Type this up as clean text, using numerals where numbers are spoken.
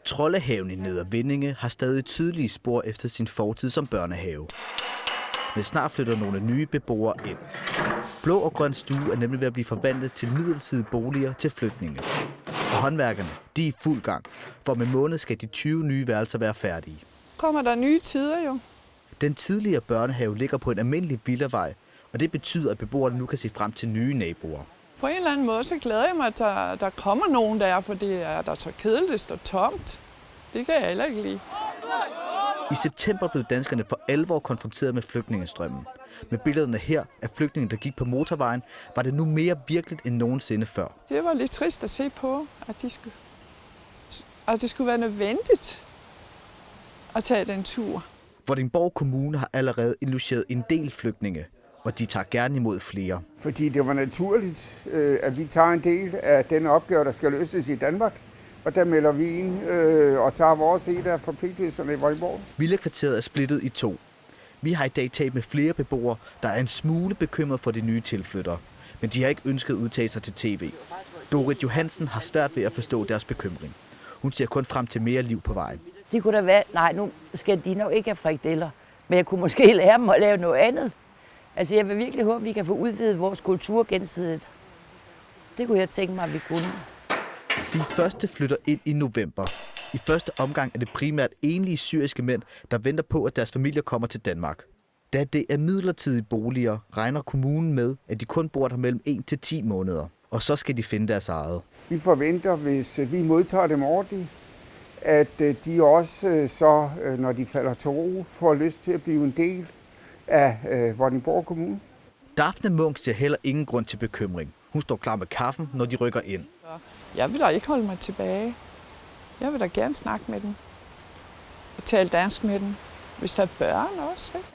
Troldehaven i Neder Vindinge har stadig tydelige spor efter sin fortid som børnehave. Men snart flytter nogle nye beboere ind. Blå og grøn stue er nemlig ved at blive forvandlet til midlertidige boliger til flygtninge. Og håndværkerne, de er i fuld gang, for om en måned skal de 20 nye værelser være færdige. Kommer der nye tider jo. Den tidligere børnehave ligger på en almindelig villavej, og det betyder, at beboerne nu kan se frem til nye naboer. På en eller anden måde, så glæder jeg mig, at der kommer nogen der, for det er der så kedeligt, det står tomt. Det kan jeg heller ikke lide. I september blev danskerne for alvor konfronteret med flygtningestrømmen. Med billederne her af flygtninge, der gik på motorvejen, var det nu mere virkeligt end nogensinde før. Det var lidt trist at se på, at det skulle være nødvendigt at tage den tur. Vordingborg Kommune har allerede indlogeret en del flygtninge, og de tager gerne imod flere. Fordi det var naturligt, at vi tager en del af den opgave, der skal løses i Danmark. Og der melder vi ind og tager vores del af forpligtelserne i Vordingborg. Villakvarteret er splittet i to. Vi har i dag talt med flere beboere, der er en smule bekymret for de nye tilflyttere. Men de har ikke ønsket at udtale sig til tv. Dorit Johansen har svært ved at forstå deres bekymring. Hun ser kun frem til mere liv på vejen. Det kunne da være, nej, nu skal de nok ikke have frikadeller, men jeg kunne måske lære dem at lave noget andet. Altså, jeg vil virkelig håbe, at vi kan få udvidet vores kultur gensidigt. Det kunne jeg tænke mig, at vi kunne. De første flytter ind i november. I første omgang er det primært enlige syriske mænd, der venter på, at deres familier kommer til Danmark. Da det er midlertidige boliger, regner kommunen med, at de kun bor der mellem 1 til 10 måneder. Og så skal de finde deres eget. Vi forventer, hvis vi modtager dem ordentligt, at de også, så, når de falder til ro, får lyst til at blive en del af Vordingborg Kommune. Daphne Munk ser heller ingen grund til bekymring. Hun står klar med kaffen, når de rykker ind. Jeg vil da ikke holde mig tilbage. Jeg vil da gerne snakke med dem og tale dansk med dem, hvis der er børn også. Ikke?